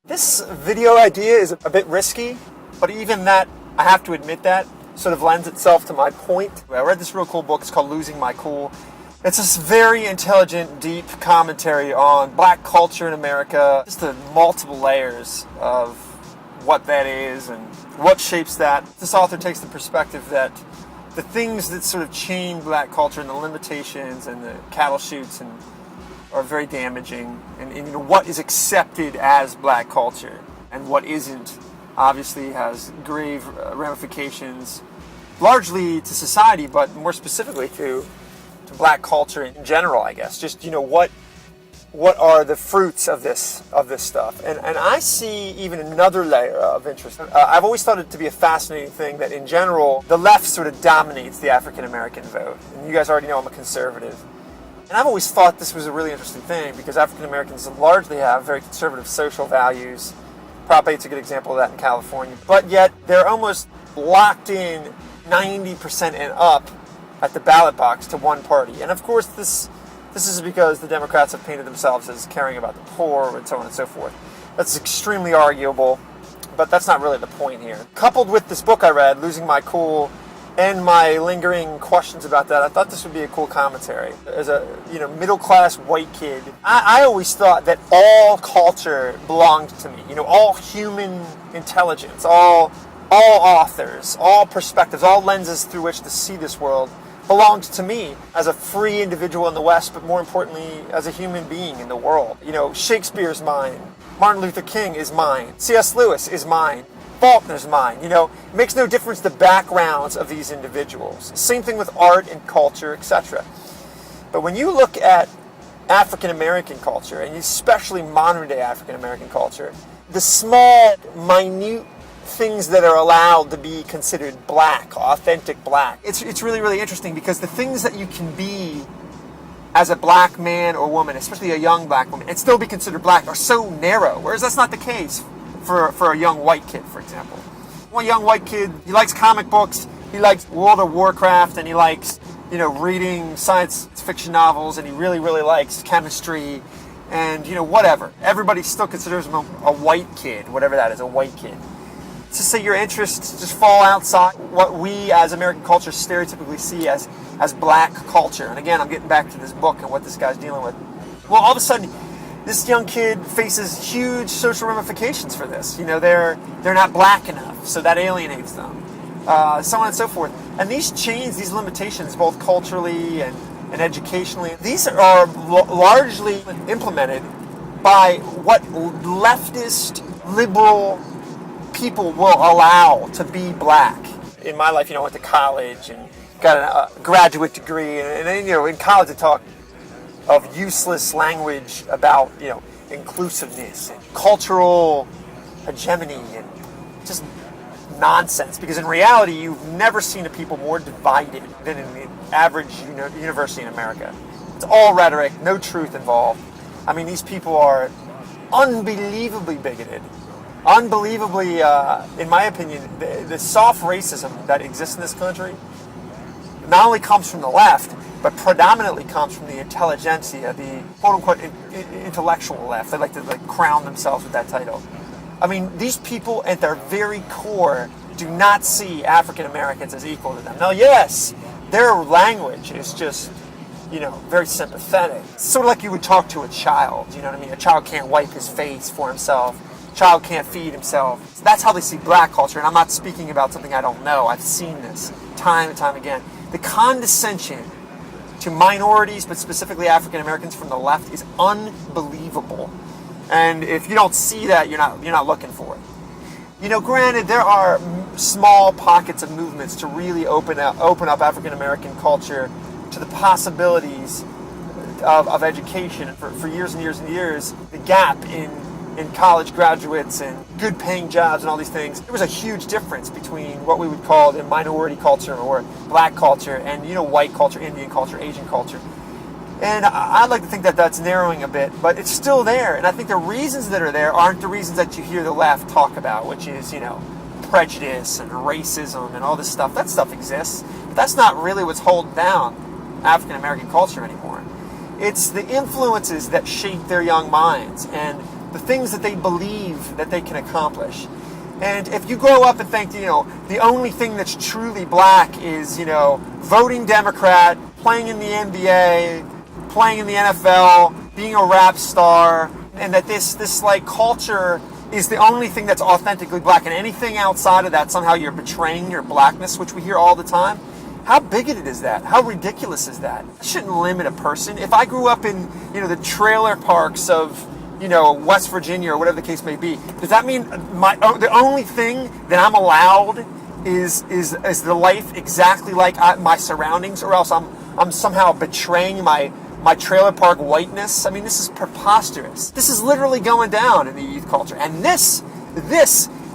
This video idea is a bit risky, but even that, I have to admit that, sort of lends itself to my point. I read this real cool book, it's called Losing My Cool. It's this very intelligent, deep commentary on black culture in America, just the multiple layers of what that is and what shapes that. This author takes the perspective that the things that sort of chain black culture and the limitations and the cattle chutes and are very damaging, and what is accepted as black culture and what isn't obviously has grave ramifications, largely to society, but more specifically to black culture in general, I guess. Just what are the fruits of this stuff? And I see even another layer of interest. I've always thought it to be a fascinating thing that in general the left sort of dominates the African American vote. And you guys already know I'm a conservative. And I've always thought this was a really interesting thing because African Americans largely have very conservative social values. Prop 8's a good example of that in California. But yet they're almost locked in 90% and up at the ballot box to one party. And of course this is because the Democrats have painted themselves as caring about the poor and so on and so forth. That's extremely arguable, but that's not really the point here. Coupled with this book I read, Losing My Cool, and my lingering questions about that, I thought this would be a cool commentary. As a middle-class white kid, I always thought that all culture belonged to me. All human intelligence, all authors, all perspectives, all lenses through which to see this world belonged to me as a free individual in the West, but more importantly, as a human being in the world. Shakespeare's mine. Martin Luther King is mine. C.S. Lewis is mine. Faulkner's mine. It makes no difference the backgrounds of these individuals. Same thing with art and culture, etc. But when you look at African American culture, and especially modern day African American culture, the small, minute things that are allowed to be considered black, authentic black, it's really, really interesting because the things that you can be as a black man or woman, especially a young black woman, and still be considered black are so narrow, whereas that's not the case for a young white kid, for example. One young white kid, he likes comic books, he likes World of Warcraft, and he likes, reading science fiction novels, and he really, really likes chemistry, and, whatever. Everybody still considers him a white kid, whatever that is, a white kid. To say your interests just fall outside what we as American culture stereotypically see as black culture. And again, I'm getting back to this book and what this guy's dealing with. Well, all of a sudden, this young kid faces huge social ramifications for this. They're not black enough, so that alienates them. So on and so forth. And these chains, these limitations, both culturally and educationally, these are largely implemented by what leftist, liberal people will allow to be black. In my life, I went to college and got a graduate degree, and in college they talk of useless language about, inclusiveness and cultural hegemony and just nonsense. Because in reality, you've never seen a people more divided than in the average university in America. It's all rhetoric, no truth involved. I mean, these people are unbelievably bigoted. Unbelievably, in my opinion, the soft racism that exists in this country not only comes from the left, but predominantly comes from the intelligentsia, the quote-unquote intellectual left. They like to crown themselves with that title. I mean, these people at their very core do not see African Americans as equal to them. Now, yes, their language is just, very sympathetic. It's sort of like you would talk to a child, you know what I mean? A child can't wipe his face for himself. Child can't feed himself. So that's how they see black culture, and I'm not speaking about something I don't know. I've seen this time and time again. The condescension to minorities, but specifically African Americans from the left, is unbelievable. And if you don't see that, you're not looking for it. Granted, there are small pockets of movements to really open up African American culture to the possibilities of education. For years and years and years, the gap in college graduates and good paying jobs and all these things, there was a huge difference between what we would call the minority culture or black culture and white culture, Indian culture, Asian culture. And I'd like to think that that's narrowing a bit, but it's still there. And I think the reasons that are there aren't the reasons that you hear the left talk about, which is, prejudice and racism and all this stuff. That stuff exists, but that's not really what's holding down African American culture anymore. It's the influences that shape their young minds and the things that they believe that they can accomplish. And if you grow up and think, the only thing that's truly black is, voting Democrat, playing in the NBA, playing in the NFL, being a rap star, and that this like culture is the only thing that's authentically black, and anything outside of that, somehow you're betraying your blackness, which we hear all the time. How bigoted is that? How ridiculous is that? It shouldn't limit a person. If I grew up in, the trailer parks of, West Virginia or whatever the case may be, does that mean the only thing that I'm allowed is the life exactly like my surroundings, or else I'm somehow betraying my trailer park whiteness? I mean, this is preposterous. This is literally going down in the youth culture, and this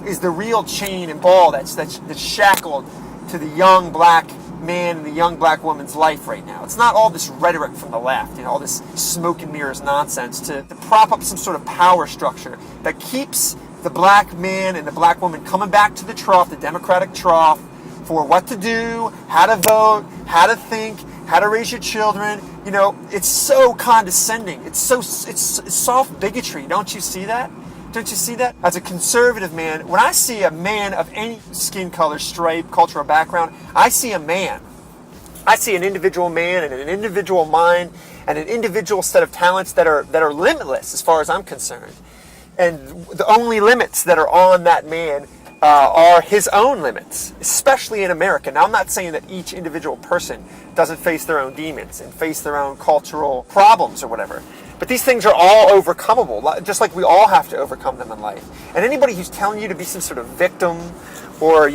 is the real chain and ball that's shackled to the young black man and the young black woman's life right now. It's not all this rhetoric from the left, all this smoke and mirrors nonsense to prop up some sort of power structure that keeps the black man and the black woman coming back to the trough, the Democratic trough, for what to do, how to vote, how to think, how to raise your children. It's so condescending. It's soft bigotry. Don't you see that? Don't you see that? As a conservative man, when I see a man of any skin color, stripe, cultural background, I see a man. I see an individual man and an individual mind and an individual set of talents that are limitless as far as I'm concerned. And the only limits that are on that man are his own limits, especially in America. Now, I'm not saying that each individual person doesn't face their own demons and face their own cultural problems or whatever. But these things are all overcomeable, just like we all have to overcome them in life. And anybody who's telling you to be some sort of victim, or,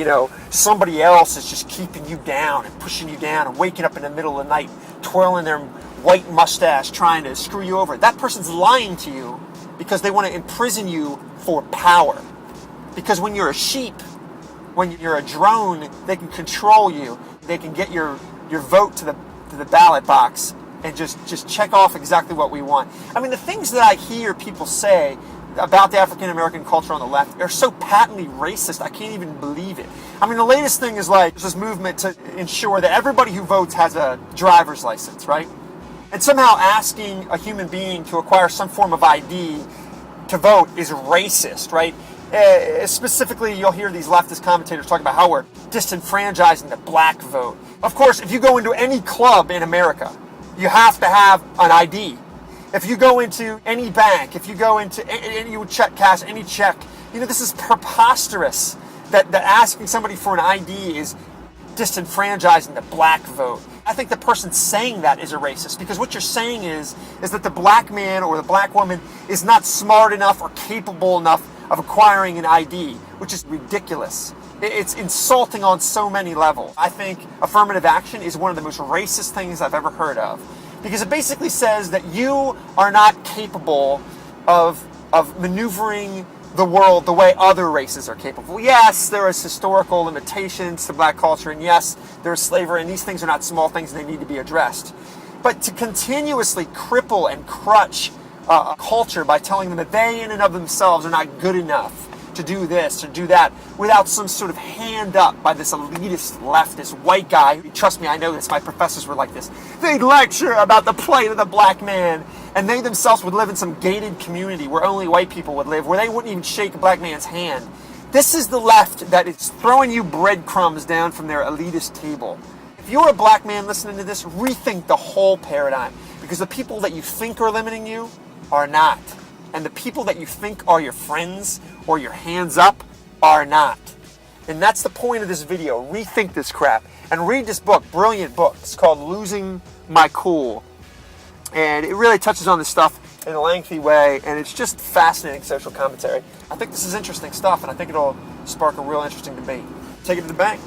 somebody else is just keeping you down and pushing you down and waking up in the middle of the night, twirling their white mustache, trying to screw you over, that person's lying to you because they want to imprison you for power. Because when you're a sheep, when you're a drone, they can control you. They can get your vote to the ballot box and just check off exactly what we want. I mean, the things that I hear people say about the African American culture on the left are so patently racist, I can't even believe it. I mean, the latest thing is like this movement to ensure that everybody who votes has a driver's license, right? And somehow asking a human being to acquire some form of ID to vote is racist, right? Specifically, you'll hear these leftist commentators talk about how we're disenfranchising the black vote. Of course, if you go into any club in America, you have to have an ID. If you go into any bank, if you go into any check cash, any check, this is preposterous that asking somebody for an ID is disenfranchising the black vote. I think the person saying that is a racist, because what you're saying is that the black man or the black woman is not smart enough or capable enough of acquiring an ID, which is ridiculous. It's insulting on so many levels. I think affirmative action is one of the most racist things I've ever heard of, because it basically says that you are not capable of maneuvering the world the way other races are capable. Yes, there is historical limitations to black culture, and yes, there is slavery, and these things are not small things and they need to be addressed. But to continuously cripple and crutch a culture by telling them that they in and of themselves are not good enough to do this or do that without some sort of hand up by this elitist leftist white guy. Trust me, I know this. My professors were like this. They'd lecture about the plight of the black man, and they themselves would live in some gated community where only white people would live, where they wouldn't even shake a black man's hand. This is the left that is throwing you breadcrumbs down from their elitist table. If you're a black man listening to this, rethink the whole paradigm, because the people that you think are limiting you are not. And the people that you think are your friends or your hands up are not. And that's the point of this video. Rethink this crap and read this book, brilliant book. It's called Losing My Cool. And it really touches on this stuff in a lengthy way, and it's just fascinating social commentary. I think this is interesting stuff, and I think it'll spark a real interesting debate. Take it to the bank.